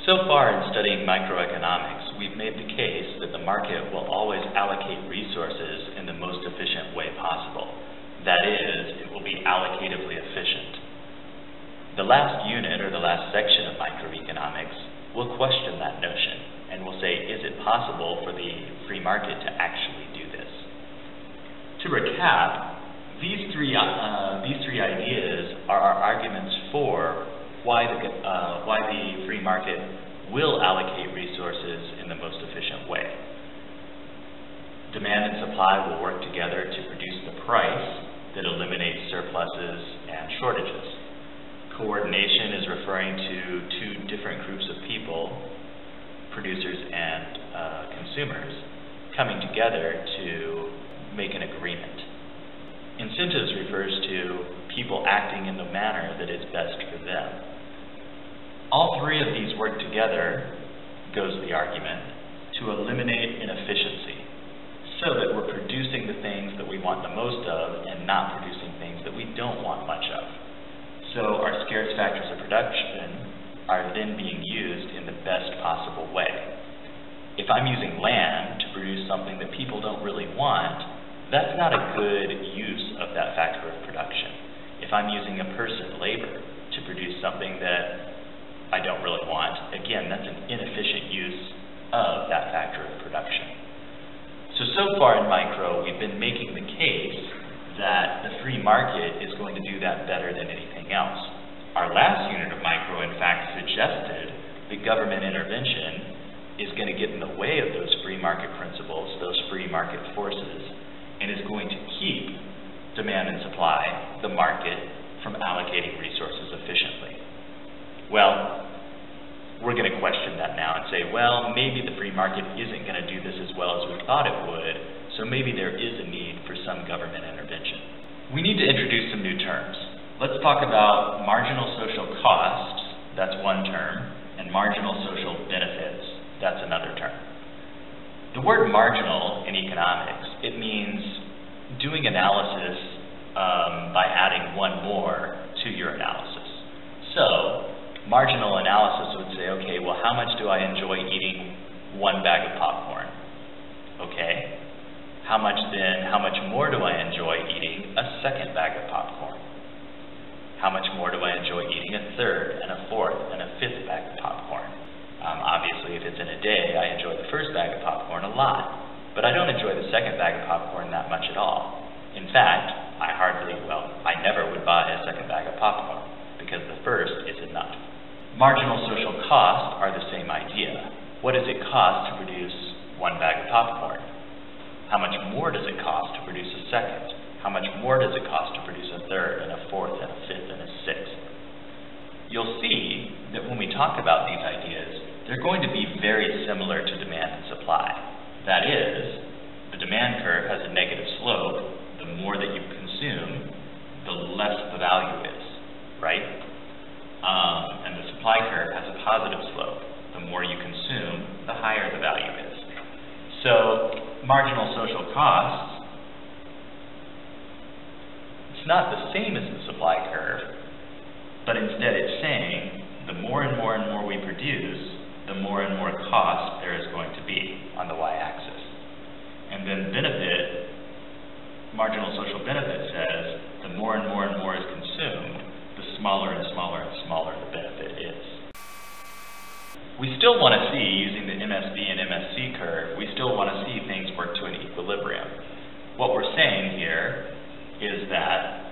So far in studying microeconomics, we've made the case that the market will always allocate resources in the most efficient way possible. That is, it will be allocatively efficient. The last unit or the last section of microeconomics will question that notion and will say, is it possible for the free market to actually do this? To recap, these three ideas are our arguments for why the free market will allocate resources in the most efficient way. Demand and supply will work together to produce the price that eliminates surpluses and shortages. Coordination is referring to two different groups of people, producers and consumers, coming together to make an agreement. Incentives refers to people acting in the manner that is best for them. All three of these work together, goes the argument, to eliminate inefficiency so that we're producing the things that we want the most of and not producing things that we don't want much of. So our scarce factors of production are then being used in the best possible way. If I'm using land to produce something that people don't really want, that's not a good use of that factor of production. If I'm using a person, labor, to produce something that I don't really want, again, that's an inefficient use of that factor of production. So far in micro, we've been making the case that the free market is going to do that better than anything else. Our last unit of micro, in fact, suggested that government intervention is going to get in the way of those free market principles, those free market forces, and is going to keep demand and supply, the market, from allocating resources efficiently. Well, we're going to question that now and say, well, maybe the free market isn't going to do this as well as we thought it would, so maybe there is a need for some government intervention. We need to introduce some new terms. Let's talk about marginal social costs, that's one term, and marginal social benefits, that's another term. The word marginal in economics, it means doing analysis by adding one more to your analysis. So, marginal analysis would say, okay, well, how much do I enjoy eating one bag of popcorn? Okay. How much more do I enjoy eating a second bag of popcorn? How much more do I enjoy eating a third and a fourth and a fifth bag of popcorn? Obviously, if it's in a day, I enjoy the first bag of popcorn a lot, but I don't enjoy the second bag of popcorn that much at all. In fact, I never would buy a second bag of popcorn because the first is enough. Marginal social costs are the same idea. What does it cost to produce one bag of popcorn? How much more does it cost to produce a second? How much more does it cost to produce a third and a fourth and a fifth and a sixth? You'll see that when we talk about these ideas, they're going to be very similar to demand and supply. That is, the demand curve has a negative slope. The more that you consume, the less the value is, right? And the supply curve has a positive slope. The more you consume, the higher the value is. So, marginal social costs, it's not the same as the supply curve, but instead it's saying the more and more and more we produce, the more and more cost there is going to be on the y-axis. And then marginal social benefit says the more and more and more is consumed, the smaller and smaller and smaller the benefit is. We still want to see, using the MSB and MSC curve, we still want to see things work to an equilibrium. What we're saying here is that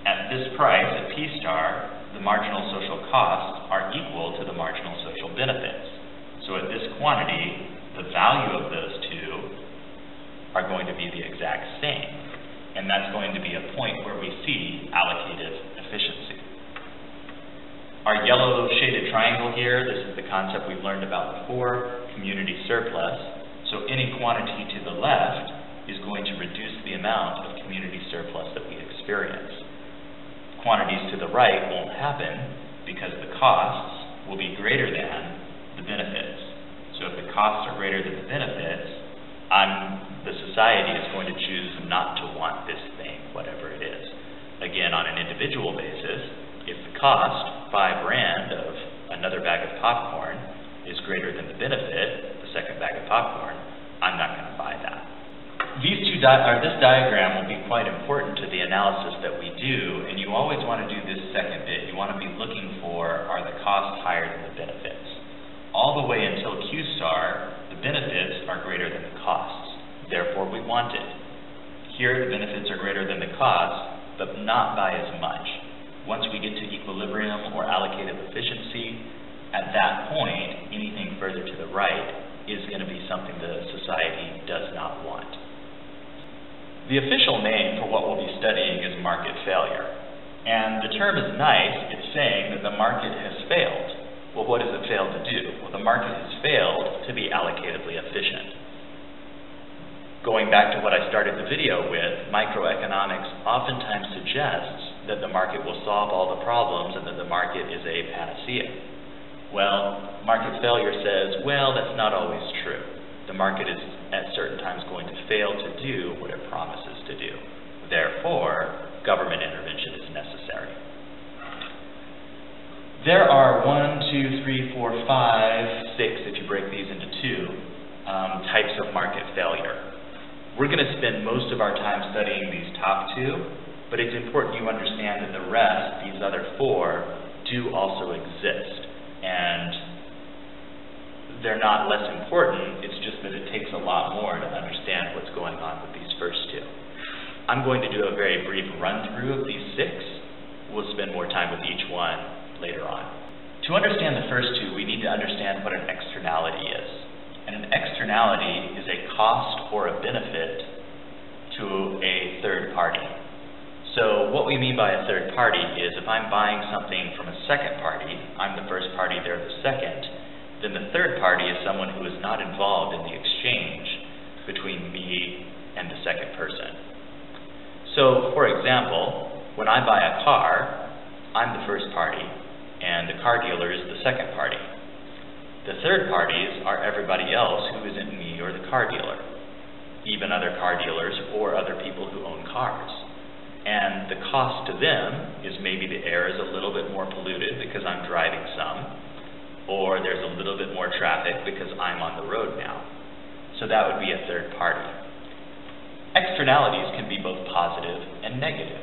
at this price, at P star, the marginal social costs are equal to the marginal social benefits. So at this quantity, the value of those two are going to be the exact same. And that's going to be a point where we see allocative efficiency. Our yellow shaded triangle here, this is the concept we've learned about before, community surplus. So any quantity to the left is going to reduce the amount of community surplus that we experience. Quantities to the right won't happen because the costs will be greater than the benefits. So if the costs are greater than the benefits, the society is going to choose not to want this thing, whatever it is. Again, on an individual basis, if the cost, $5 Rand of another bag of popcorn, greater than the benefit, the second bag of popcorn, I'm not going to buy that. This diagram will be quite important to the analysis that we do, and you always want to do this second bit. You want to be looking for, are the costs higher than the benefits? All the way until Q star, the benefits are greater than the costs. Therefore, we want it. Here, the benefits are greater than the costs, but not by as much. Once we get to equilibrium or allocative efficiency, at that point, anything further to the right is going to be something the society does not want. The official name for what we'll be studying is market failure. And the term is nice. It's saying that the market has failed. Well, what has it failed to do? Well, the market has failed to be allocatively efficient. Going back to what I started the video with, microeconomics oftentimes suggests that the market will solve all the problems and that the market is a panacea. Well, market failure says, well, that's not always true. The market is at certain times going to fail to do what it promises to do. Therefore, government intervention is necessary. There are 1, 2, 3, 4, 5, 6, if you break these into two, types of market failure. We're going to spend most of our time studying these top two, but it's important you understand that the rest, these other four, do also exist. And they're not less important, it's just that it takes a lot more to understand what's going on with these first two. I'm going to do a very brief run-through of these six. We'll spend more time with each one later on. To understand the first two, we need to understand what an externality is. And an externality is a cost or a benefit to a third party. So what we mean by a third party is if I'm buying something from a second party, I'm the first party, they're the second, then the third party is someone who is not involved in the exchange between me and the second person. So, for example, when I buy a car, I'm the first party, and the car dealer is the second party. The third parties are everybody else who isn't me or the car dealer, even other car dealers or other people who own cars. And the cost to them is maybe the air is a little bit more polluted because I'm driving some, or there's a little bit more traffic because I'm on the road now. So that would be a third party. Externalities can be both positive and negative.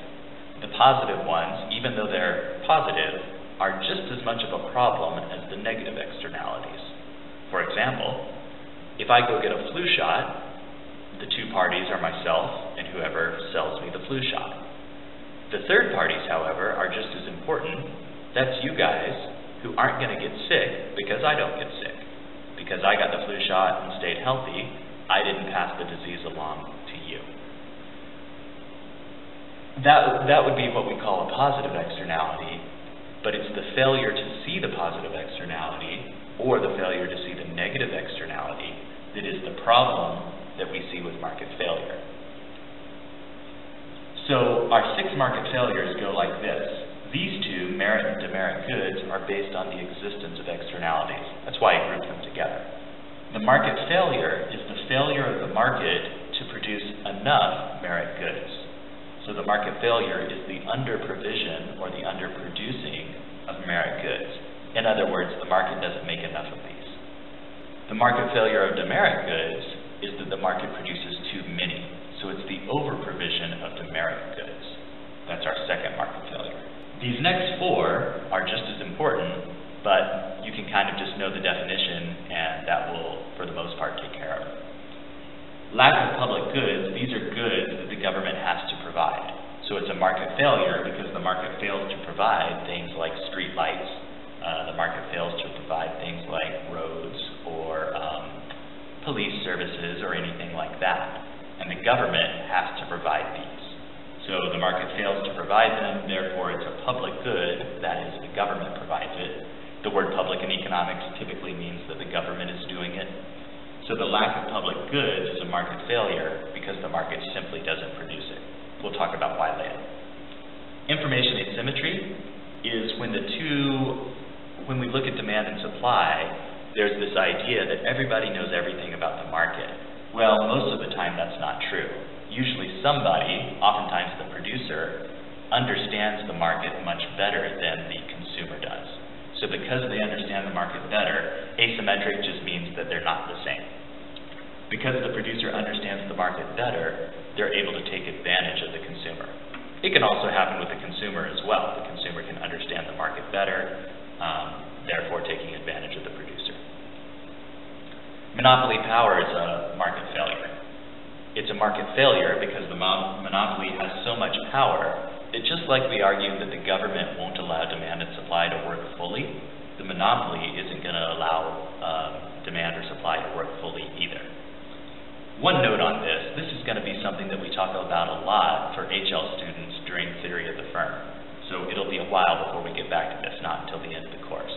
The positive ones, even though they're positive, are just as much of a problem as the negative externalities. For example, if I go get a flu shot, the two parties are myself and whoever sells me the flu shot. The third parties, however, are just as important. That's you guys who aren't going to get sick because I don't get sick. Because I got the flu shot and stayed healthy, I didn't pass the disease along to you. That would be what we call a positive externality, but it's the failure to see the positive externality or the failure to see the negative externality that is the problem that we see with market failure. So our 6 market failures go like this. These two, merit and demerit goods, are based on the existence of externalities. That's why I grouped them together. The market failure is the failure of the market to produce enough merit goods. So the market failure is the under-provision or the under-producing of merit goods. In other words, the market doesn't make enough of these. The market failure of demerit goods is that the market produces too many. So it's the over-provision of demerit goods. That's our second market failure. These next 4 are just as important, but you can kind of just know the definition and that will, for the most part, take care of it. Lack of public goods, these are goods that the government has to provide. So it's a market failure because the market fails to provide things like street lights, the market fails to provide things like roads or police services or anything like that. And the government has to provide these. So the market fails to provide them, therefore it's a public good, that is, the government provides it. The word public in economics typically means that the government is doing it. So the lack of public goods is a market failure because the market simply doesn't produce it. We'll talk about why later. Information asymmetry is when we look at demand and supply, there's this idea that everybody knows everything about the market. Well, most of the time that's not true. Usually somebody, oftentimes the producer, understands the market much better than the consumer does. So the because they understand the market better, asymmetric just means that they're not the same. Because the producer understands the market better, they're able to take advantage of the consumer. It can also happen with the consumer as well. The consumer can understand the market better, therefore taking advantage of the producer. Monopoly power is a market failure. It's a market failure because the monopoly has so much power that just like we argued that the government won't allow demand and supply to work fully, the monopoly isn't going to allow demand or supply to work fully either. One note on this is going to be something that we talk about a lot for HL students during theory of the firm. So it'll be a while before we get back to this, not until the end of the course.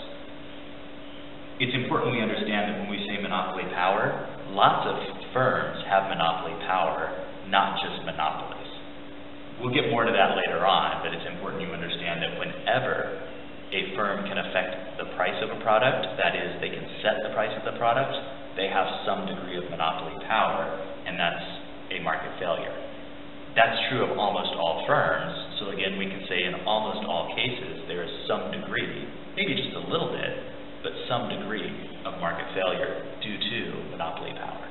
It's important we understand that when we say monopoly power, lots of firms have monopoly power, not just monopolies. We'll get more to that later on, but it's important you understand that whenever a firm can affect the price of a product, that is, they can set the price of the product, they have some degree of monopoly power, and that's a market failure. That's true of almost all firms, so again, we can say in almost all cases, there is some degree, maybe just a little bit, but some degree of market failure due to monopoly power.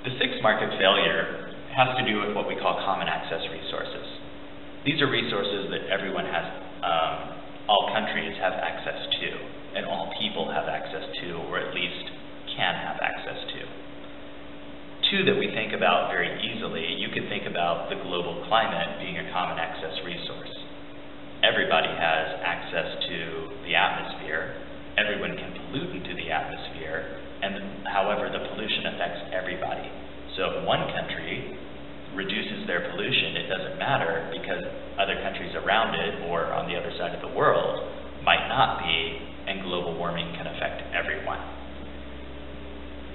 The sixth market failure has to do with what we call common access resources. These are resources that everyone has, all countries have access to, and all people have access to, or at least can have access to. Two that we think about very easily, you could think about the global climate being a common access resource. Everybody has access to the atmosphere, everyone can pollute into the atmosphere, and however the pollution affects everybody. So if one country reduces their pollution, it doesn't matter because other countries around it or on the other side of the world might not be, and global warming can affect everyone.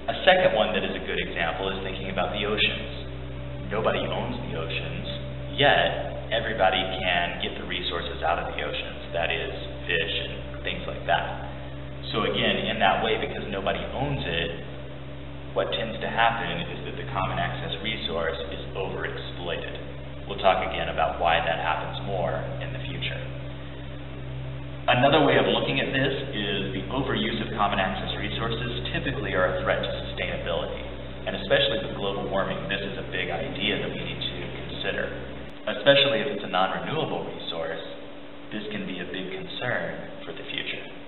A second one that is a good example is thinking about the oceans. Nobody owns the oceans, yet everybody can get the resources out of the oceans, that is, fish and things like that. So again, in that way, because nobody owns it, what tends to happen is that the common access resource is overexploited. We'll talk again about why that happens more in the future. Another way of looking at this is the overuse of common access resources typically are a threat to sustainability. And especially with global warming, this is a big idea that we need to consider. Especially if it's a non-renewable resource, this can be a big concern for the future.